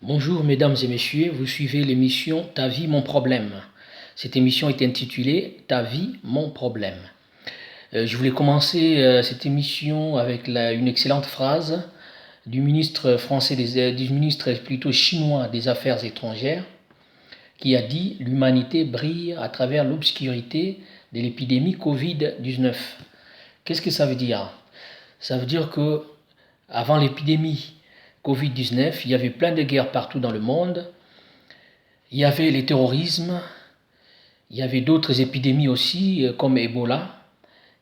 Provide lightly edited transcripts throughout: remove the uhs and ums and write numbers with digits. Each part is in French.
Bonjour mesdames et messieurs, vous suivez l'émission Ta vie, mon problème. Cette émission est intitulée Ta vie, mon problème. Je voulais commencer cette émission avec une excellente phrase du ministre français, du ministre plutôt chinois des Affaires étrangères, qui a dit « L'humanité brille à travers l'obscurité de l'épidémie Covid-19 ». Qu'est-ce que ça veut dire? Ça veut dire que avant l'épidémie Covid-19, il y avait plein de guerres partout dans le monde. Il y avait les terrorismes, il y avait d'autres épidémies aussi, comme Ebola,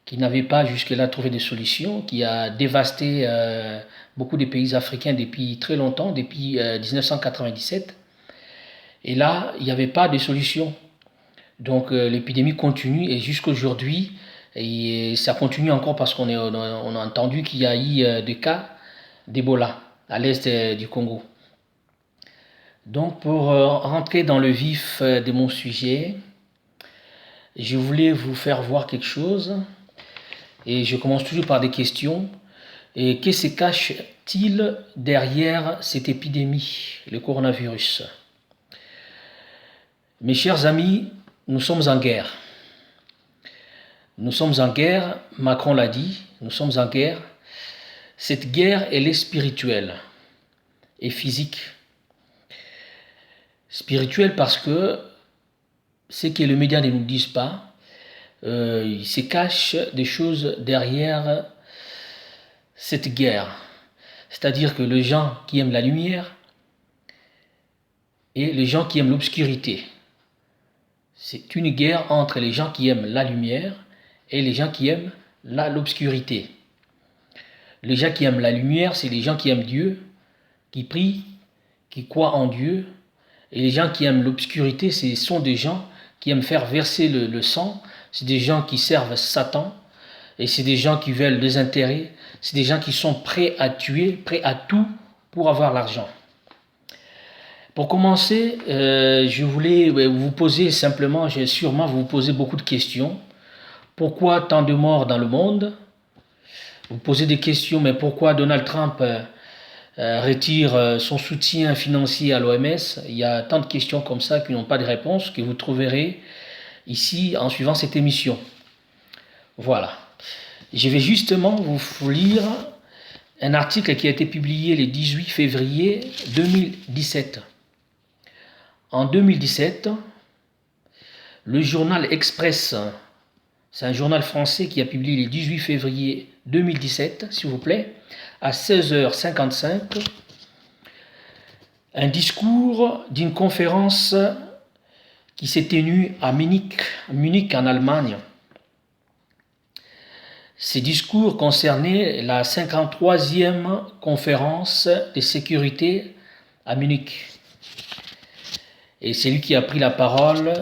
qui n'avaient pas jusque-là trouvé de solution, qui a dévasté beaucoup de pays africains depuis très longtemps, depuis 1997. Et là, il n'y avait pas de solution. Donc l'épidémie continue et jusqu'aujourd'hui, et ça continue encore parce qu'on a entendu qu'il y a eu des cas d'Ebola à l'est du Congo. Donc pour rentrer dans le vif de mon sujet, je voulais vous faire voir quelque chose et je commence toujours par des questions. Et que se cache-t-il derrière cette épidémie, le coronavirus? Mes chers amis, nous sommes en guerre. Nous sommes en guerre, Macron l'a dit, nous sommes en guerre. Cette guerre, elle est spirituelle et physique. Spirituelle parce que ce que les médias ne nous disent pas, il se cache des choses derrière cette guerre. C'est-à-dire que les gens qui aiment la lumière et les gens qui aiment l'obscurité. C'est une guerre entre les gens qui aiment la lumière et les gens qui aiment l'obscurité. Les gens qui aiment la lumière, c'est les gens qui aiment Dieu, qui prient, qui croient en Dieu. Et les gens qui aiment l'obscurité, ce sont des gens qui aiment faire verser le sang. C'est des gens qui servent Satan. Et c'est des gens qui veulent des intérêts. C'est des gens qui sont prêts à tuer, prêts à tout pour avoir l'argent. Pour commencer, je voulais vous poser simplement, sûrement vous poser beaucoup de questions. Pourquoi tant de morts dans le monde? Vous posez des questions, mais pourquoi Donald Trump retire son soutien financier à l'OMS? Il y a tant de questions comme ça qui n'ont pas de réponse, que vous trouverez ici en suivant cette émission. Voilà. Je vais justement vous lire un article qui a été publié le 18 février 2017. En 2017, le journal Express, c'est un journal français qui a publié le 18 février 2017, s'il vous plaît, à 16h55, un discours d'une conférence qui s'est tenue à Munich en Allemagne. Ces discours concernaient la 53e conférence de sécurité à Munich. Et celui qui a pris la parole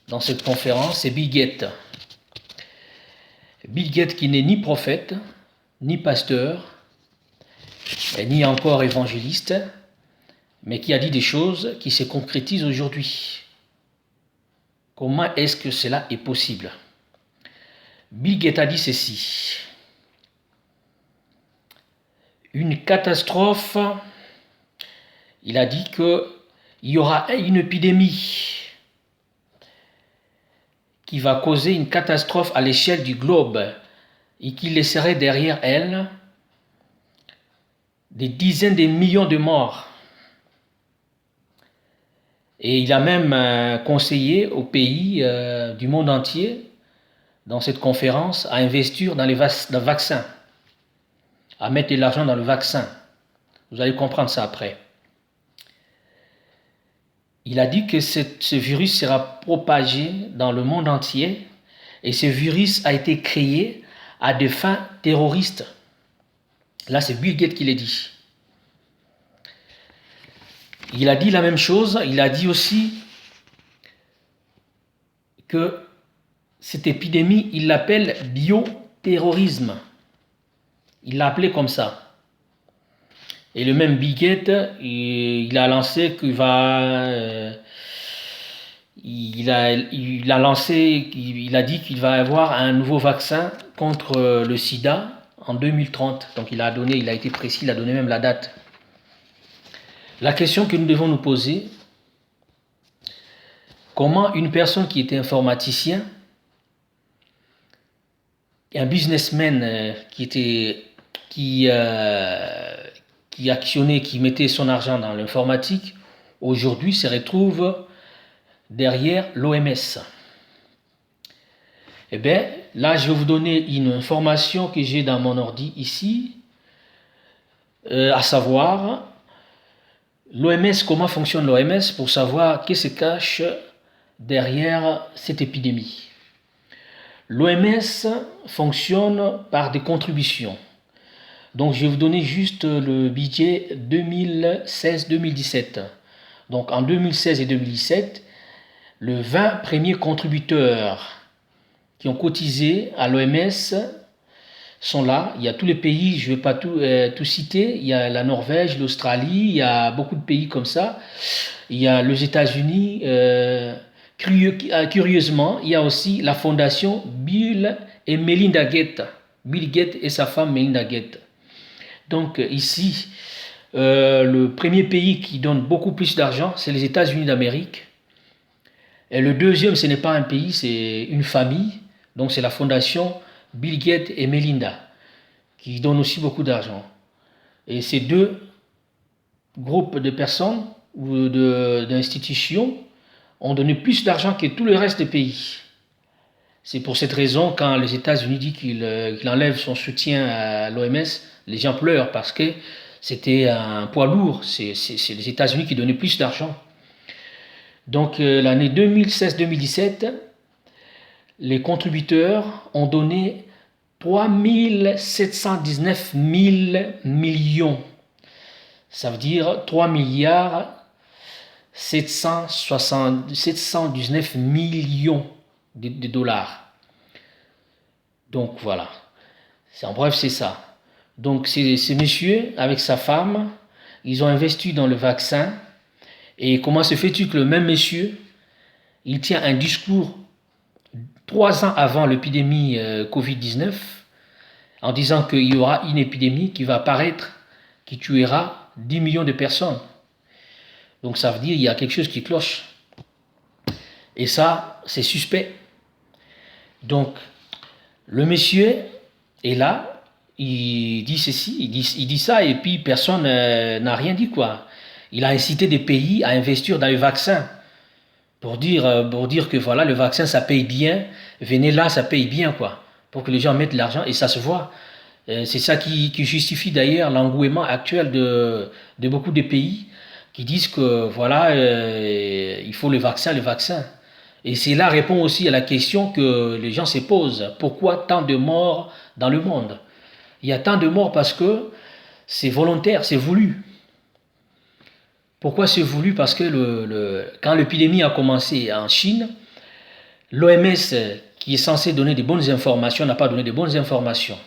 dans cette conférence, c'est Bill Gates. Bill Gates qui n'est ni prophète, ni pasteur, ni encore évangéliste, mais qui a dit des choses qui se concrétisent aujourd'hui. Comment est-ce que cela est possible? Bill Gates a dit ceci. Une catastrophe, il a dit qu'il y aura une épidémie qui va causer une catastrophe à l'échelle du globe et qui laisserait derrière elle des dizaines de millions de morts. Et il a même conseillé aux pays du monde entier, dans cette conférence, à investir dans le vaccin, à mettre de l'argent dans le vaccin. Vous allez comprendre ça après. Il a dit que ce virus sera propagé dans le monde entier et ce virus a été créé à des fins terroristes. Là, c'est Bill Gates qui l'a dit. Il a dit la même chose, il a dit aussi que cette épidémie, il l'appelle bioterrorisme. Il l'a appelé comme ça. Et le même Bill Gates, il a lancé qu'il va... il a dit qu'il va y avoir un nouveau vaccin contre le sida en 2030. Donc il a été précis, il a donné même la date. La question que nous devons nous poser, comment une personne qui était informaticien, un businessman qui actionnait, qui mettait son argent dans l'informatique, aujourd'hui se retrouve derrière l'OMS. Eh bien, là, je vais vous donner une information que j'ai dans mon ordi ici, à savoir l'OMS, comment fonctionne l'OMS pour savoir qui se cache derrière cette épidémie. L'OMS fonctionne par des contributions. Donc, je vais vous donner juste le budget 2016-2017. Donc, en 2016 et 2017, les 20 premiers contributeurs qui ont cotisé à l'OMS sont là. Il y a tous les pays, je ne vais pas tout citer. Il y a la Norvège, l'Australie, il y a beaucoup de pays comme ça. Il y a les États-Unis. Curieusement, il y a aussi la fondation Bill et Melinda Gates. Bill Gates et sa femme Melinda Gates. Donc ici, le premier pays qui donne beaucoup plus d'argent, c'est les États-Unis d'Amérique. Et le deuxième, ce n'est pas un pays, c'est une famille. Donc c'est la fondation Bill Gates et Melinda, qui donnent aussi beaucoup d'argent. Et ces deux groupes de personnes ou d'institutions ont donné plus d'argent que tout le reste des pays. C'est pour cette raison, quand les États-Unis disent qu'il enlève son soutien à l'OMS, les gens pleurent parce que c'était un poids lourd. C'est les États-Unis qui donnaient plus d'argent. Donc l'année 2016-2017, les contributeurs ont donné 3 719 000 millions. Ça veut dire 3 milliards 719 millions de dollars. Donc voilà. En bref, c'est ça. Donc ces messieurs, avec sa femme, ils ont investi dans le vaccin. Et comment se fait-il que le même monsieur, il tient un discours 3 ans avant l'épidémie Covid-19 en disant qu'il y aura une épidémie qui va apparaître, qui tuera 10 millions de personnes. Donc ça veut dire qu'il y a quelque chose qui cloche. Et ça, c'est suspect. Donc, le monsieur est là, il dit ceci, il dit ça, et puis personne n'a rien dit, quoi. Il a incité des pays à investir dans le vaccin pour dire que voilà, le vaccin, ça paye bien, venez là, ça paye bien, quoi, pour que les gens mettent l'argent, et ça se voit. C'est ça qui justifie d'ailleurs l'engouement actuel de beaucoup de pays qui disent que voilà, il faut le vaccin. Et cela répond aussi à la question que les gens se posent. Pourquoi tant de morts dans le monde? Il y a tant de morts parce que c'est volontaire, c'est voulu. Pourquoi c'est voulu? Parce que quand l'épidémie a commencé en Chine, l'OMS, qui est censé donner des bonnes informations, n'a pas donné de bonnes informations.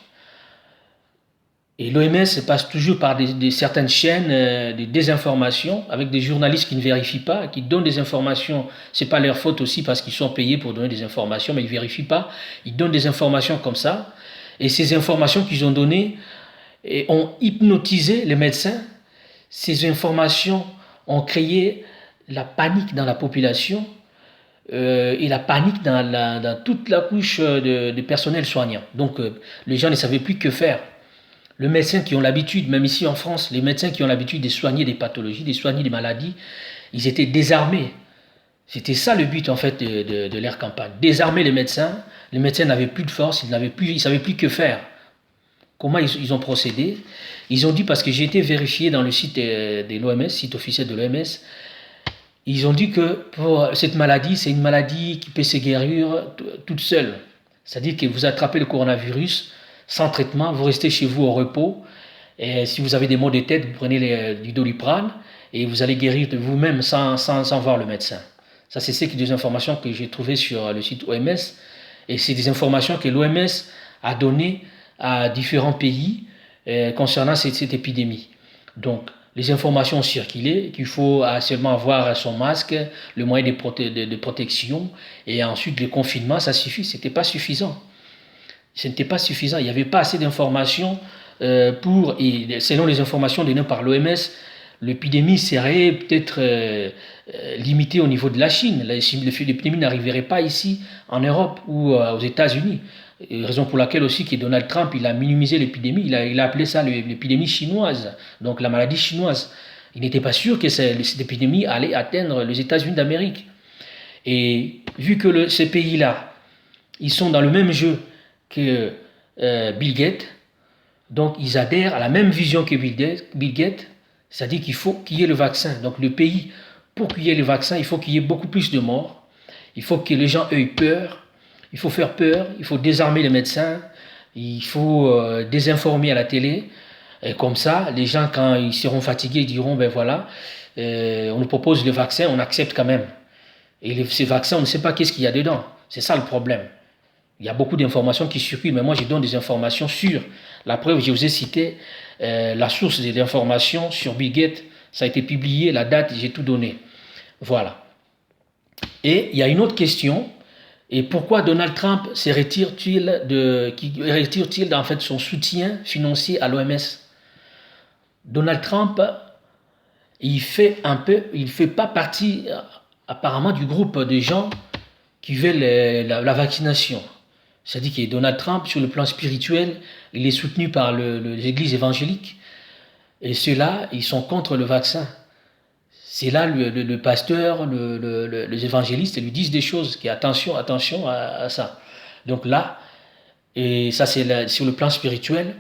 Et l'OMS passe toujours par certaines chaînes de désinformation avec des journalistes qui ne vérifient pas, qui donnent des informations. C'est pas leur faute aussi parce qu'ils sont payés pour donner des informations, mais ils vérifient pas. Ils donnent des informations comme ça. Et ces informations qu'ils ont données ont hypnotisé les médecins. Ces informations ont créé la panique dans la population et la panique dans toute la couche de personnel soignant. Donc les gens ne savaient plus que faire. Les médecins qui ont l'habitude, même ici en France, les médecins qui ont l'habitude de soigner des pathologies, de soigner des maladies, ils étaient désarmés. C'était ça le but en fait de leur campagne. Désarmer les médecins n'avaient plus de force, ils ne savaient plus que faire. Comment ils ont procédé? Ils ont dit, parce que j'ai été vérifié dans le site de l'OMS, site officiel de l'OMS, ils ont dit que pour cette maladie, c'est une maladie qui peut se guérir toute seule. C'est-à-dire que vous attrapez le coronavirus sans traitement, vous restez chez vous au repos, et si vous avez des maux de tête, vous prenez du Doliprane, et vous allez guérir de vous-même sans voir le médecin. Ça, c'est des informations que j'ai trouvées sur le site OMS, et c'est des informations que l'OMS a données à différents pays concernant cette épidémie. Donc, les informations ont circulé, qu'il faut seulement avoir son masque, le moyen de protection, et ensuite le confinement, ça suffit. Ce n'était pas suffisant. Ce n'était pas suffisant. Il n'y avait pas assez d'informations et selon les informations données par l'OMS, l'épidémie serait peut-être limitée au niveau de la Chine. L'épidémie n'arriverait pas ici en Europe ou aux États-Unis. Raison pour laquelle aussi que Donald Trump il a minimisé l'épidémie, il a appelé ça l'épidémie chinoise, donc la maladie chinoise. Il n'était pas sûr que cette épidémie allait atteindre les États-Unis d'Amérique. Et vu que ces pays-là, ils sont dans le même jeu que Bill Gates, donc ils adhèrent à la même vision que Bill Gates, c'est-à-dire qu'il faut qu'il y ait le vaccin. Donc le pays, pour qu'il y ait le vaccin, il faut qu'il y ait beaucoup plus de morts, il faut que les gens aient peur, il faut faire peur, il faut désarmer les médecins, il faut désinformer à la télé. Et comme ça, les gens, quand ils seront fatigués, ils diront, ben voilà, on nous propose le vaccin, on accepte quand même. Et ces vaccins, on ne sait pas qu'est-ce qu'il y a dedans. C'est ça le problème. Il y a beaucoup d'informations qui circulent, mais moi je donne des informations sûres. La preuve, je vous ai cité la source des informations sur Bill Gates. Ça a été publié, la date, j'ai tout donné. Voilà. Et il y a une autre question. Et pourquoi Donald Trump retire-t-il en fait son soutien financier à l'OMS? Donald Trump, il fait pas partie apparemment du groupe de gens qui veulent la vaccination. C'est-à-dire que Donald Trump, sur le plan spirituel, il est soutenu par les églises évangéliques. Et ceux-là, ils sont contre le vaccin. C'est là le pasteur, les évangélistes lui disent des choses, qui attention à ça. Donc là, et ça c'est sur le plan spirituel,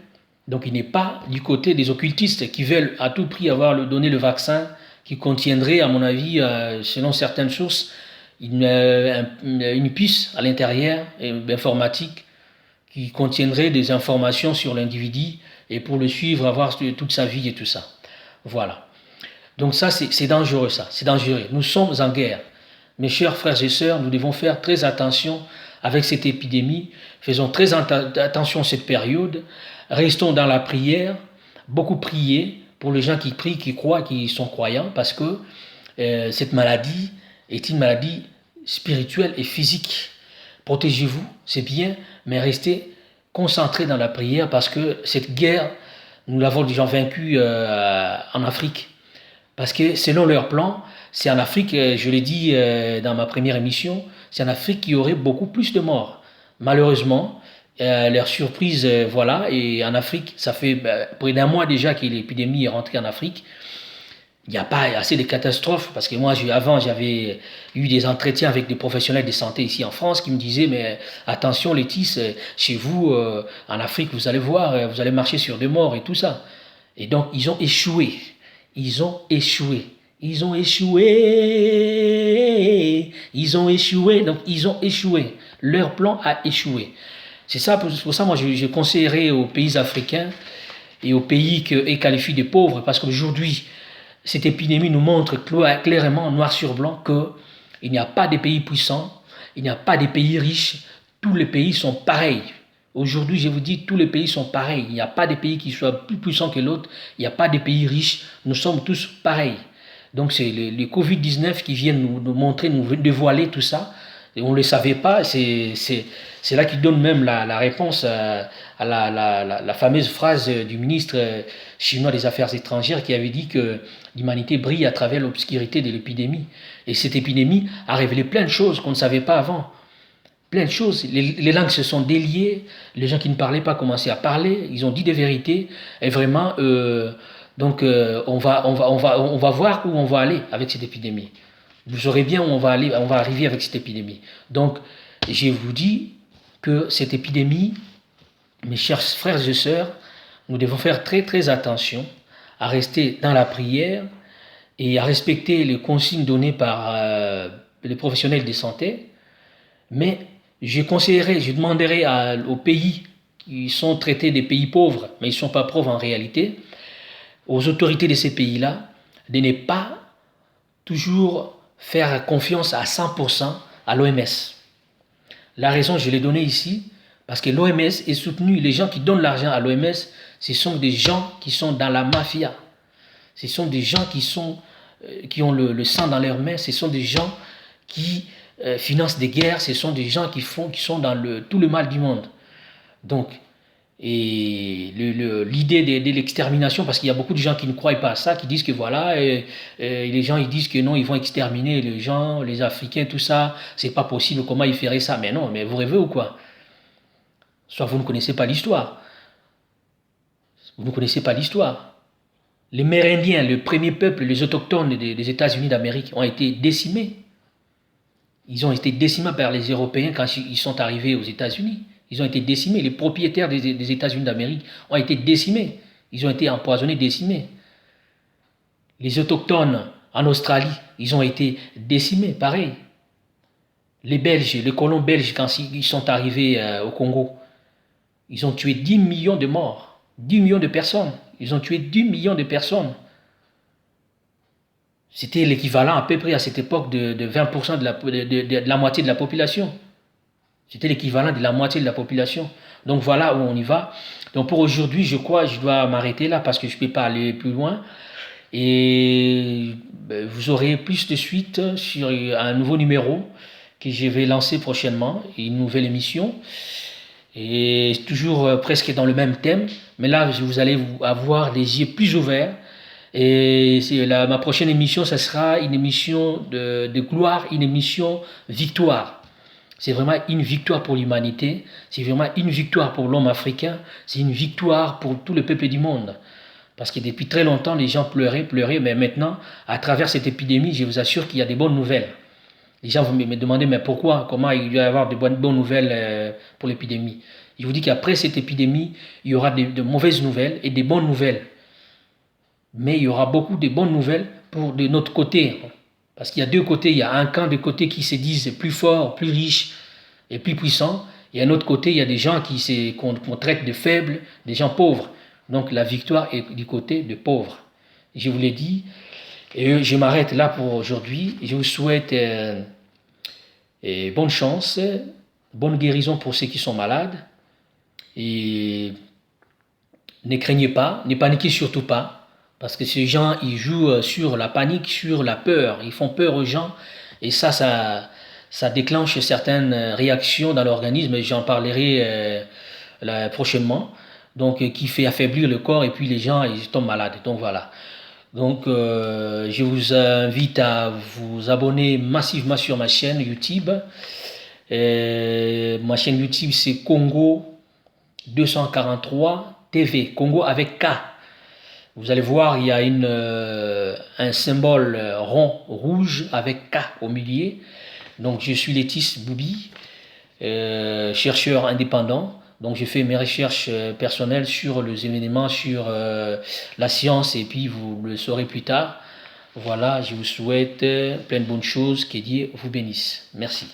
donc il n'est pas du côté des occultistes qui veulent à tout prix donner le vaccin qui contiendrait, à mon avis, selon certaines sources, une puce à l'intérieur informatique qui contiendrait des informations sur l'individu et pour le suivre, avoir toute sa vie et tout ça. Voilà. Donc ça, c'est dangereux, ça. C'est dangereux. Nous sommes en guerre. Mes chers frères et sœurs, nous devons faire très attention avec cette épidémie. Faisons très attention à cette période. Restons dans la prière. Beaucoup prier pour les gens qui prient, qui croient, qui sont croyants, parce que cette maladie est une maladie spirituelle et physique. Protégez-vous, c'est bien, mais restez concentrés dans la prière parce que cette guerre, nous l'avons déjà vaincue en Afrique. Parce que selon leur plan, c'est en Afrique, je l'ai dit dans ma première émission, c'est en Afrique qu'il y aurait beaucoup plus de morts. Malheureusement, leur surprise, voilà, et en Afrique, ça fait près d'un mois déjà que l'épidémie est rentrée en Afrique. Il n'y a pas assez de catastrophes, parce que moi, avant, j'avais eu des entretiens avec des professionnels de santé ici en France qui me disaient, mais attention Laetice, chez vous, en Afrique, vous allez voir, vous allez marcher sur des morts et tout ça. Et donc, ils ont échoué. Ils ont échoué. Ils ont échoué. Ils ont échoué. Donc, ils ont échoué. Leur plan a échoué. C'est ça, pour ça, moi, je conseillerais aux pays africains et aux pays qu'ils qualifient de pauvres, parce qu'aujourd'hui, cette épidémie nous montre clairement, noir sur blanc, qu'il n'y a pas de pays puissants, il n'y a pas de pays riches, tous les pays sont pareils. Aujourd'hui, je vous dis, tous les pays sont pareils. Il n'y a pas de pays qui soit plus puissant que l'autre, il n'y a pas de pays riches, nous sommes tous pareils. Donc c'est le Covid-19 qui vient nous montrer, nous dévoiler tout ça. Et on ne le savait pas, c'est là qu'il donne même la réponse à la fameuse phrase du ministre chinois des Affaires étrangères qui avait dit que l'humanité brille à travers l'obscurité de l'épidémie. Et cette épidémie a révélé plein de choses qu'on ne savait pas avant. Plein de choses. Les langues se sont déliées, les gens qui ne parlaient pas commençaient à parler, ils ont dit des vérités. Et vraiment, on va voir où on va aller avec cette épidémie. Vous saurez bien où on va arriver avec cette épidémie. Donc, je vous dis que cette épidémie, mes chers frères et sœurs, nous devons faire très très attention à rester dans la prière et à respecter les consignes données par les professionnels de santé. Mais je demanderai aux pays qui sont traités des pays pauvres, mais ils ne sont pas pauvres en réalité, aux autorités de ces pays-là, de ne pas toujours faire confiance à 100% à l'OMS. La raison, je l'ai donnée ici, parce que l'OMS est soutenue, les gens qui donnent l'argent à l'OMS, ce sont des gens qui sont dans la mafia. Ce sont des gens qui ont le sang dans leurs mains, ce sont des gens qui financent des guerres, ce sont des gens qui sont dans tout le mal du monde. Donc, Et l'idée de l'extermination, parce qu'il y a beaucoup de gens qui ne croient pas à ça, qui disent que voilà, les gens ils disent que non, ils vont exterminer les gens, les Africains, tout ça, c'est pas possible, comment ils feraient ça? Mais non, mais vous rêvez ou quoi? Soit vous ne connaissez pas l'histoire. Vous ne connaissez pas l'histoire. Les Mérindiens, le premier peuple, les autochtones des États-Unis d'Amérique, ont été décimés. Ils ont été décimés par les Européens quand ils sont arrivés aux États-Unis. Ils ont été décimés. Les propriétaires des États-Unis d'Amérique ont été décimés. Ils ont été empoisonnés, décimés. Les autochtones en Australie, ils ont été décimés, pareil. Les Belges, les colons belges, quand ils sont arrivés au Congo, ils ont tué 10 millions de morts, 10 millions de personnes. Ils ont tué 10 millions de personnes. C'était l'équivalent à peu près à cette époque de 20% de la moitié de la population. C'était l'équivalent de la moitié de la population. Donc voilà où on y va. Donc pour aujourd'hui, je crois que je dois m'arrêter là parce que je ne peux pas aller plus loin. Et vous aurez plus de suite sur un nouveau numéro que je vais lancer prochainement, une nouvelle émission. Et toujours presque dans le même thème. Mais là, vous allez avoir les yeux plus ouverts. Et ma prochaine émission, ça sera une émission de gloire, une émission victoire. C'est vraiment une victoire pour l'humanité, c'est vraiment une victoire pour l'homme africain, c'est une victoire pour tout le peuple du monde. Parce que depuis très longtemps, les gens pleuraient, mais maintenant, à travers cette épidémie, je vous assure qu'il y a des bonnes nouvelles. Les gens vont me demander, mais pourquoi, comment il doit y avoir de bonnes nouvelles pour l'épidémie. Je vous dis qu'après cette épidémie, il y aura de mauvaises nouvelles et des bonnes nouvelles. Mais il y aura beaucoup de bonnes nouvelles de notre côté. Parce qu'il y a deux côtés. Il y a un camp de côté qui se disent plus forts, plus riches et plus puissants. Et un autre côté, il y a des gens qu'on traite de faibles, des gens pauvres. Donc la victoire est du côté des pauvres. Je vous l'ai dit. Et je m'arrête là pour aujourd'hui. Je vous souhaite bonne chance, bonne guérison pour ceux qui sont malades. Et ne craignez pas, ne paniquez surtout pas. Parce que ces gens, ils jouent sur la panique, sur la peur. Ils font peur aux gens. Et ça déclenche certaines réactions dans l'organisme. J'en parlerai prochainement. Donc, qui fait affaiblir le corps et puis les gens, ils tombent malades. Donc, voilà. Donc, je vous invite à vous abonner massivement sur ma chaîne YouTube. Ma chaîne YouTube, c'est Congo 243 TV. Congo avec K. Vous allez voir, il y a un symbole rond rouge avec K au milieu. Donc je suis Letis Boubi, chercheur indépendant. Donc je fais mes recherches personnelles sur les événements, sur la science et puis vous le saurez plus tard. Voilà, je vous souhaite plein de bonnes choses. Que Dieu vous bénisse. Merci.